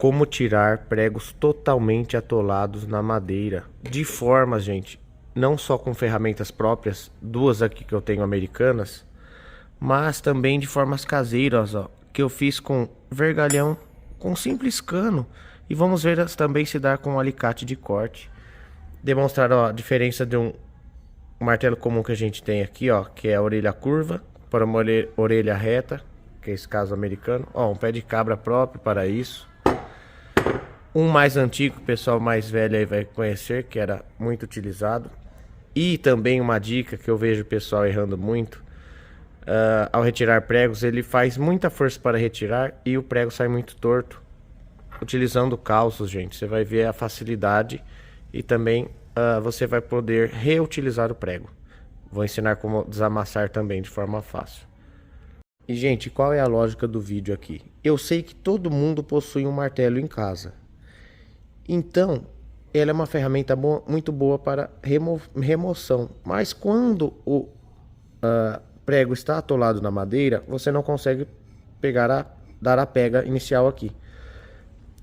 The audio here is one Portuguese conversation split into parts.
Como tirar pregos totalmente atolados na madeira. De formas, gente, não só com ferramentas próprias, duas aqui que eu tenho americanas, mas também de formas caseiras, ó, que eu fiz com vergalhão, com simples cano. E vamos ver também se dá com um alicate de corte. Demonstrar, ó, a diferença de um martelo comum que a gente tem aqui, ó, que é a orelha curva para uma orelha reta, que é esse caso americano. Ó, um pé de cabra próprio para isso. Um mais antigo, o pessoal mais velho aí vai conhecer, que era muito utilizado. E também uma dica que eu vejo o pessoal errando muito. Ao retirar pregos, ele faz muita força para retirar e o prego sai muito torto. Utilizando calços, gente, você vai ver a facilidade e também você vai poder reutilizar o prego. Vou ensinar como desamassar também de forma fácil. E, gente, qual é a lógica do vídeo aqui? Eu sei que todo mundo possui um martelo em casa. Então, ela é uma ferramenta muito boa para remoção. Mas quando o prego está atolado na madeira, você não consegue dar a pega inicial aqui.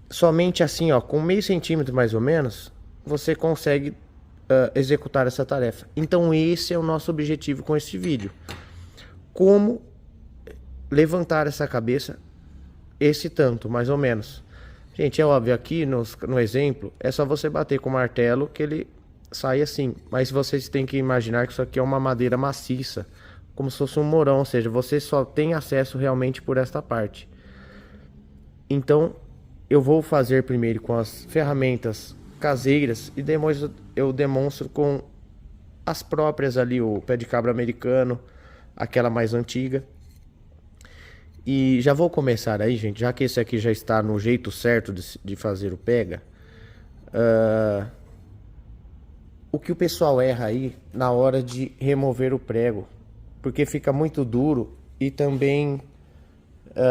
Somente assim, ó, com meio centímetro mais ou menos, você consegue executar essa tarefa. Então esse é o nosso objetivo com esse vídeo. Como levantar essa cabeça esse tanto, mais ou menos. Gente, é óbvio, aqui no exemplo, é só você bater com o martelo que ele sai assim. Mas vocês têm que imaginar que isso aqui é uma madeira maciça, como se fosse um morão, ou seja, você só tem acesso realmente por esta parte. Então, eu vou fazer primeiro com as ferramentas caseiras e depois eu demonstro com as próprias ali, o pé de cabra americano, aquela mais antiga. E já vou começar aí, gente, já que esse aqui já está no jeito certo de fazer o pega. O que o pessoal erra aí na hora de remover o prego, porque fica muito duro e também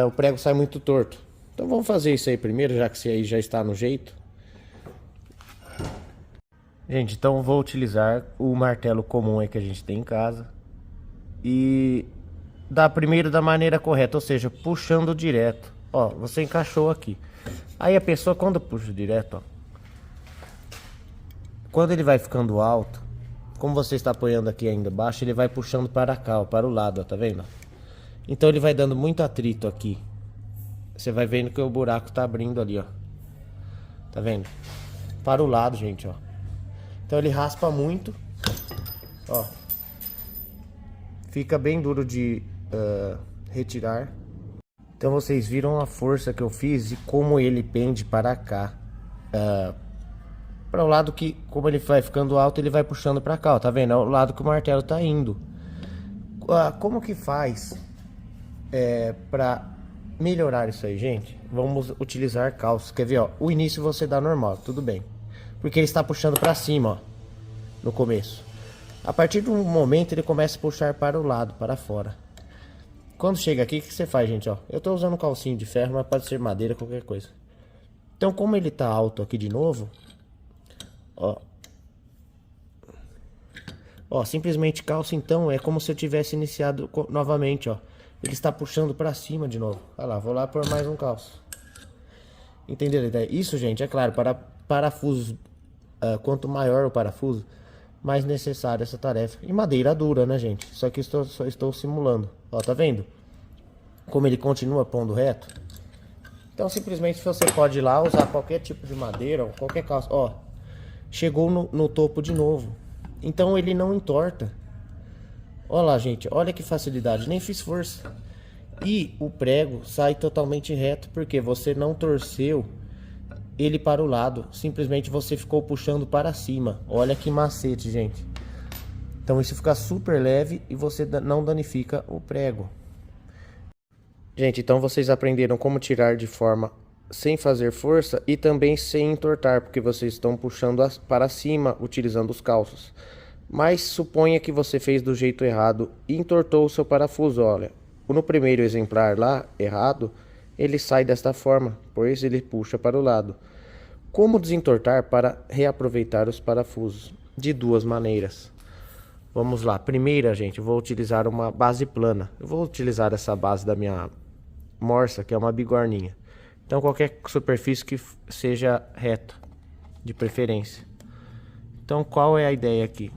o prego sai muito torto. Então vamos fazer isso aí primeiro, já que esse aí já está no jeito. Gente, então eu vou utilizar o martelo comum aí que a gente tem em casa. E primeiro da maneira correta, ou seja, puxando direto. Ó, você encaixou aqui. Aí a pessoa, quando puxa direto, ó, quando ele vai ficando alto, como você está apoiando aqui ainda baixo, ele vai puxando para cá, ó, para o lado, ó, tá vendo? Então ele vai dando muito atrito aqui. Você vai vendo que o buraco tá abrindo ali, ó. Tá vendo? Para o lado, gente, ó. Então ele raspa muito. Ó. Fica bem duro de retirar. Então vocês viram a força que eu fiz e como ele pende para cá. Para o lado que, como ele vai ficando alto, ele vai puxando para cá, ó. Tá vendo? É o lado que o martelo tá indo. Como que faz para melhorar isso aí, gente? Vamos utilizar calços. Quer ver, ó? O início você dá normal, tudo bem. Porque ele está puxando para cima, ó. No começo. A partir de um momento ele começa a puxar para o lado, para fora. Quando chega aqui, o que você faz, gente, ó? Eu tô usando um calcinho de ferro, mas pode ser madeira, qualquer coisa. Então, como ele tá alto aqui de novo, ó. Ó, simplesmente calça, então, é como se eu tivesse iniciado novamente, ó. Ele está puxando para cima de novo. Olha lá, vou lá por mais um calço. Entenderam a ideia? Isso, gente, é claro, para parafusos, quanto maior o parafuso, mais necessária essa tarefa. E madeira dura, né, gente? Só que só estou simulando. Ó, tá vendo? Como ele continua pondo reto. Então, simplesmente você pode ir lá usar qualquer tipo de madeira, ou qualquer calça. Ó, chegou no topo de novo. Então, ele não entorta. Olha lá, gente, olha que facilidade, nem fiz força. E o prego sai totalmente reto, porque você não torceu ele para o lado, simplesmente você ficou puxando para cima. Olha que macete, gente. Então isso fica super leve e você não danifica o prego. Gente, então vocês aprenderam como tirar de forma sem fazer força e também sem entortar, porque vocês estão puxando para cima utilizando os calços. Mas suponha que você fez do jeito errado e entortou o seu parafuso. Olha, no primeiro exemplar lá, errado, ele sai desta forma, pois ele puxa para o lado. Como desentortar para reaproveitar os parafusos? De duas maneiras. Vamos lá. Primeira, gente, eu vou utilizar uma base plana. Eu vou utilizar essa base da minha morsa, que é uma bigorninha. Então qualquer superfície que seja reta, de preferência. Então qual é a ideia aqui?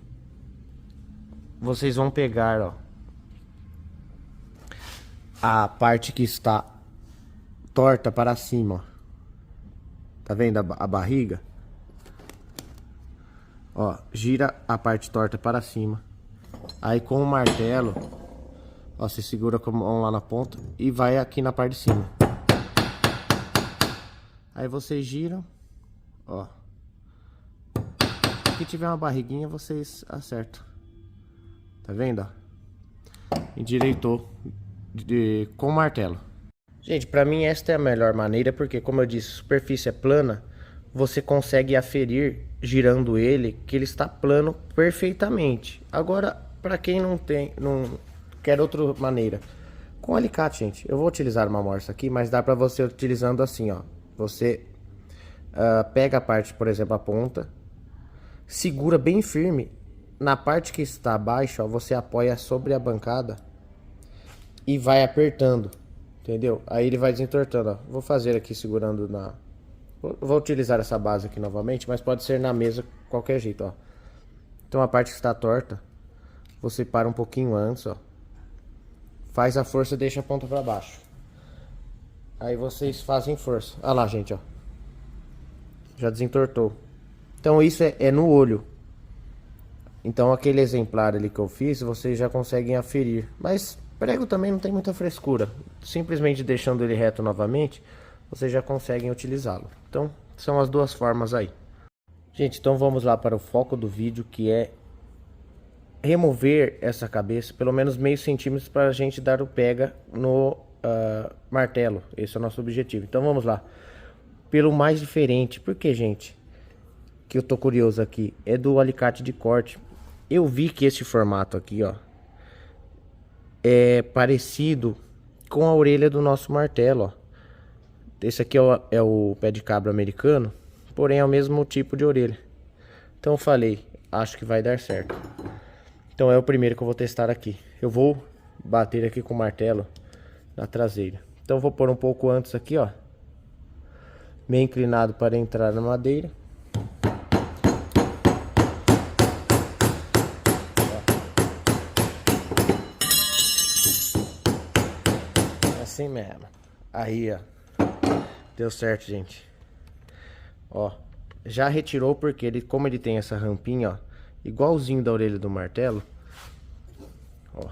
Vocês vão pegar, ó, a parte que está torta para cima, ó. Tá vendo a barriga? Ó, gira a parte torta para cima. Aí com o martelo, ó, você segura com a mão lá na ponta e vai aqui na parte de cima. Aí vocês giram, ó. Se tiver uma barriguinha, vocês acertam. Tá vendo, ó? Endireitou com o martelo. Gente, pra mim esta é a melhor maneira, porque como eu disse, a superfície é plana, você consegue aferir girando ele que ele está plano perfeitamente. Agora, para quem não quer outra maneira, com alicate, gente, eu vou utilizar uma morsa aqui, mas dá para você utilizando assim, ó. Você pega a parte, por exemplo, a ponta, segura bem firme na parte que está abaixo, ó, você apoia sobre a bancada e vai apertando, entendeu? Aí ele vai desentortando, ó. Vou fazer aqui segurando na... Vou utilizar essa base aqui novamente, mas pode ser na mesa, qualquer jeito, ó. Então a parte que está torta, você para um pouquinho antes, ó. Faz a força e deixa a ponta para baixo. Aí vocês fazem força. Olha lá, gente, ó. Já desentortou. Então isso é no olho. Então aquele exemplar ali que eu fiz, vocês já conseguem aferir. Mas prego também não tem muita frescura. Simplesmente deixando ele reto novamente, vocês já conseguem utilizá-lo. Então são as duas formas aí. Gente, então vamos lá para o foco do vídeo, que é remover essa cabeça pelo menos meio centímetro para a gente dar o pega no martelo. Esse é o nosso objetivo. Então vamos lá. Pelo mais diferente, porque, gente, que eu tô curioso aqui, é do alicate de corte. Eu vi que esse formato aqui, ó, é parecido com a orelha do nosso martelo, ó. Esse aqui é o pé de cabra americano, porém é o mesmo tipo de orelha. Então eu falei, acho que vai dar certo. Então é o primeiro que eu vou testar aqui. Eu vou bater aqui com o martelo na traseira. Então eu vou pôr um pouco antes aqui, ó, meio inclinado para entrar na madeira. Assim mesmo. Aí, ó. Deu certo, gente. Ó. Já retirou porque ele, como ele tem essa rampinha, ó, igualzinho da orelha do martelo. Ó.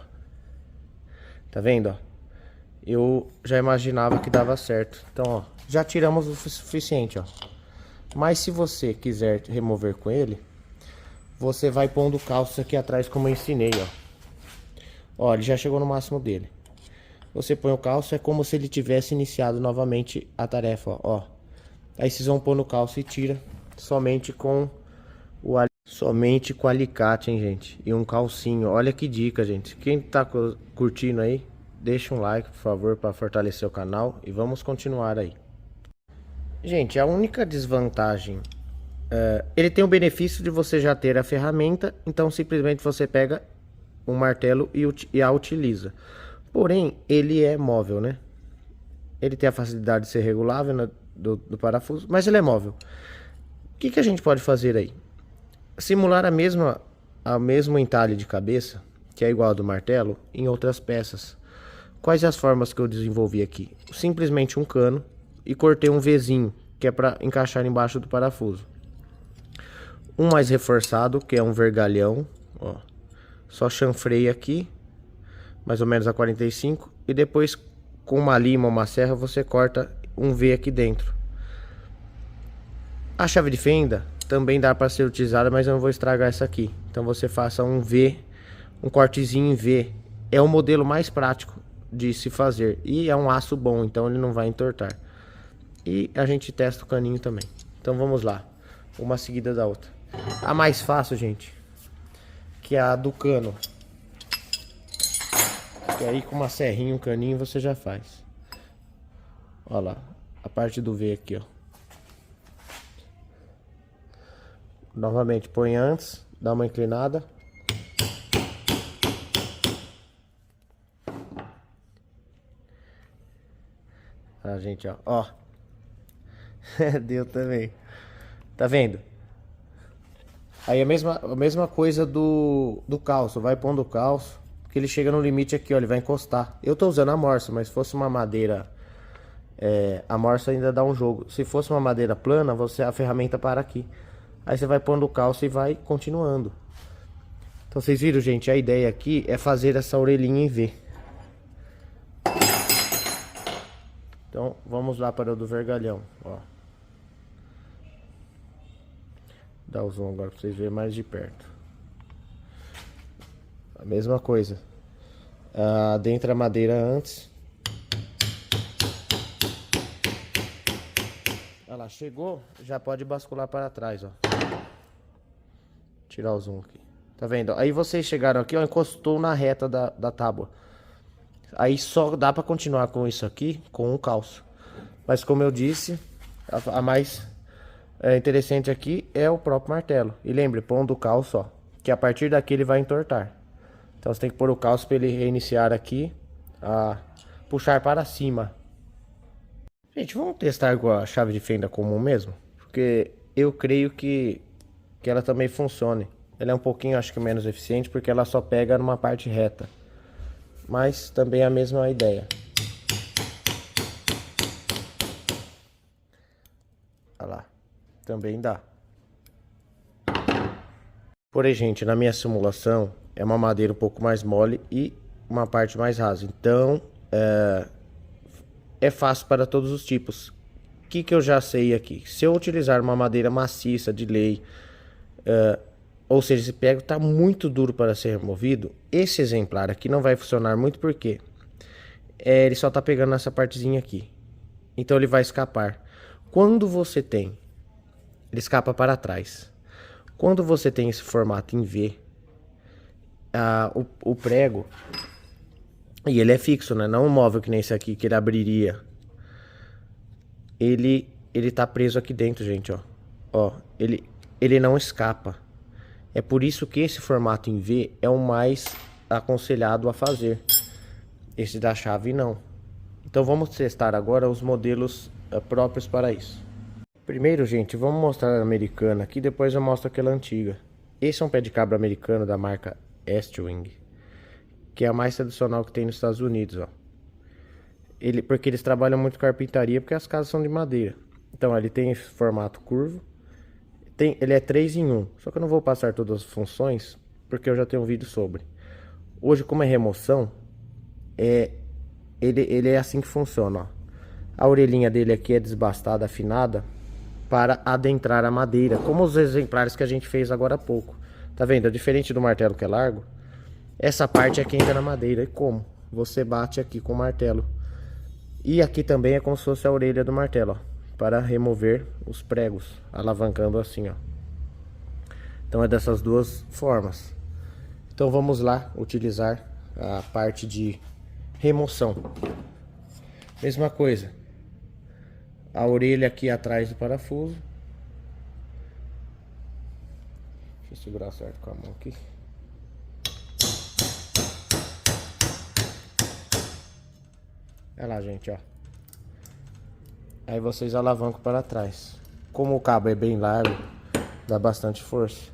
Tá vendo, ó? Eu já imaginava que dava certo. Então, ó, já tiramos o suficiente, ó. Mas se você quiser remover com ele, você vai pondo o calço aqui atrás como eu ensinei, ó. Ó, ele já chegou no máximo dele. Você põe o calço, é como se ele tivesse iniciado novamente a tarefa, ó. Aí vocês vão pôr no calço e tira somente com o alicate, hein, gente. E um calcinho. Olha que dica, gente. Quem tá curtindo aí, deixa um like, por favor, para fortalecer o canal. E vamos continuar aí. Gente, a única desvantagem... ele tem o benefício de você já ter a ferramenta. Então simplesmente você pega um martelo e a utiliza. Porém, ele é móvel, né? Ele tem a facilidade de ser regulável, né, do parafuso, mas ele é móvel. O que a gente pode fazer aí? Simular a mesmo entalhe de cabeça, que é igual ao do martelo, em outras peças. Quais as formas que eu desenvolvi aqui? Simplesmente um cano e cortei um Vzinho, que é para encaixar embaixo do parafuso. Um mais reforçado, que é um vergalhão, ó. Só chanfrei aqui, mais ou menos a 45, e depois com uma lima ou uma serra você corta um V aqui dentro. A chave de fenda também dá para ser utilizada, mas eu não vou estragar essa aqui. Então você faça um V, um cortezinho em V. É o modelo mais prático de se fazer e é um aço bom, então ele não vai entortar. E a gente testa o caninho também. Então vamos lá, uma seguida da outra. A mais fácil, gente, que é a do cano. E aí com uma serrinha, um caninho você já faz. Olha lá, a parte do V aqui, ó. Novamente põe antes, dá uma inclinada. Ah, gente, ó. Deu também. Tá vendo? Aí a mesma coisa do calço. Vai pondo o calço, que ele chega no limite aqui, ó. Ele vai encostar. Eu tô usando a morsa, mas se fosse uma madeira... a morsa ainda dá um jogo. Se fosse uma madeira plana, a ferramenta para aqui. Aí você vai pondo o calço e vai continuando. Então vocês viram, gente? A ideia aqui é fazer essa orelhinha em V. Então vamos lá para o do vergalhão, ó. Dá o zoom agora para vocês verem mais de perto. A mesma coisa. Adentra a madeira antes. Olha lá, chegou, já pode bascular para trás, ó. Tirar o zoom aqui. Tá vendo? Aí vocês chegaram aqui, ó, encostou na reta da tábua. Aí só dá para continuar com isso aqui, com o calço. Mas como eu disse, a mais interessante aqui é o próprio martelo. E lembre, pondo o calço, ó, que a partir daqui ele vai entortar. Então você tem que pôr o calço para ele reiniciar aqui, puxar para cima. Gente, vamos testar com a chave de fenda comum mesmo? Porque eu creio que ela também funcione. Ela é um pouquinho, acho que menos eficiente, porque ela só pega numa parte reta. Mas também é a mesma ideia. Olha lá, também dá. Porém, gente, na minha simulação é uma madeira um pouco mais mole e uma parte mais rasa. Então, é fácil para todos os tipos. O que eu já sei aqui? Se eu utilizar uma madeira maciça de lei, ou seja, esse prego está muito duro para ser removido, esse exemplar aqui não vai funcionar muito porque ele só está pegando nessa partezinha aqui. Então ele vai escapar. Quando você tem, ele escapa para trás. Quando você tem esse formato em V, o prego, e ele é fixo, né? Não um móvel que nem esse aqui, que ele abriria. Ele tá preso aqui dentro, gente, ó. Ó, ele não escapa. É por isso que esse formato em V é o mais aconselhado a fazer. Esse da chave não. Então vamos testar agora os modelos próprios para isso. Primeiro, gente, vamos mostrar a americana aqui, depois eu mostro aquela antiga. Esse é um pé de cabra americano da marca Estwing, que é a mais tradicional que tem nos Estados Unidos, ó. Porque eles trabalham muito carpintaria, porque as casas são de madeira. Então, ele tem esse formato curvo. Ele é 3 em 1, só que eu não vou passar todas as funções, porque eu já tenho um vídeo sobre. Hoje, como é remoção, ele é assim que funciona, ó. A orelhinha dele aqui é desbastada, afinada, para adentrar a madeira, como os exemplares que a gente fez agora há pouco. Tá vendo? É diferente do martelo que é largo. Essa parte é que entra na madeira. E como? Você bate aqui com o martelo. E aqui também é como se fosse a orelha do martelo, ó, para remover os pregos, alavancando assim, ó. Então é dessas duas formas. Então vamos lá utilizar a parte de remoção. Mesma coisa. A orelha aqui atrás do parafuso. Deixa eu segurar certo com a mão aqui. Olha lá, gente, ó. Aí vocês alavancam para trás. Como o cabo é bem largo, dá bastante força.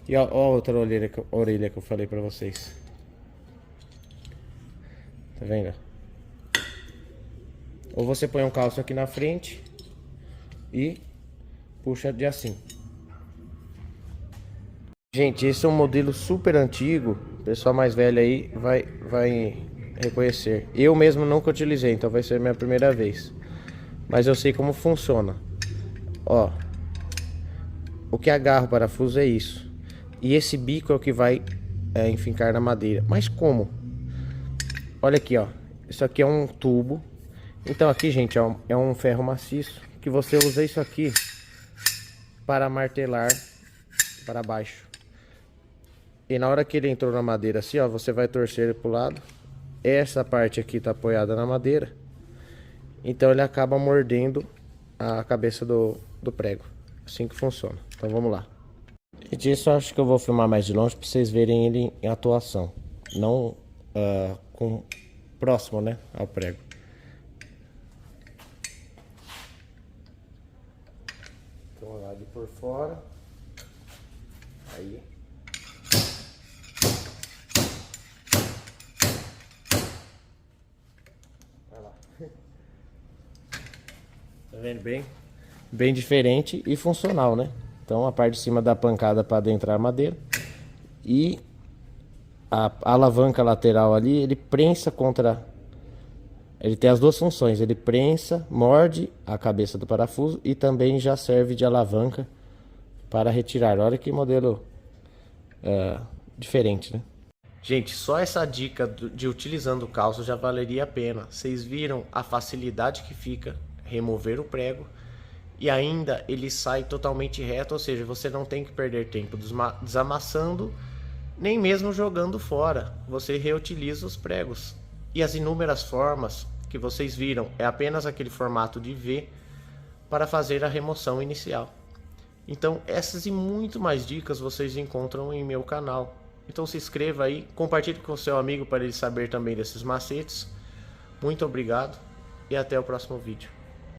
E ó, ó a outra orelha que eu falei para vocês. Tá vendo? Ou você põe um calço aqui na frente e puxa de assim. Gente, esse é um modelo super antigo. O pessoal mais velho aí vai reconhecer. Eu mesmo nunca utilizei, então vai ser a minha primeira vez. Mas eu sei como funciona. Ó, o que agarra o parafuso é isso. E esse bico é o que vai enfincar na madeira. Mas como? Olha aqui, ó. Isso aqui é um tubo. Então aqui, gente, ó, é um ferro maciço que você usa isso aqui para martelar para baixo. E na hora que ele entrou na madeira assim, ó, você vai torcer ele pro lado. Essa parte aqui tá apoiada na madeira. Então ele acaba mordendo a cabeça do prego. Assim que funciona. Então vamos lá. Gente, isso eu acho que eu vou filmar mais de longe para vocês verem ele em atuação. Não próximo, né, ao prego. Então lá de por fora. Aí. Vai lá. Tá vendo bem diferente e funcional, né? Então a parte de cima da pancada para adentrar a madeira e a alavanca lateral ali, ele prensa contra. Ele tem as duas funções, ele prensa, morde a cabeça do parafuso e também já serve de alavanca para retirar. Olha que modelo diferente, né? Gente, só essa dica de utilizando o calço já valeria a pena. Vocês viram a facilidade que fica remover o prego e ainda ele sai totalmente reto, ou seja, você não tem que perder tempo desamassando, nem mesmo jogando fora. Você reutiliza os pregos. E as inúmeras formas que vocês viram é apenas aquele formato de V para fazer a remoção inicial. Então essas e muito mais dicas vocês encontram em meu canal. Então se inscreva aí, compartilhe com o seu amigo para ele saber também desses macetes. Muito obrigado e até o próximo vídeo.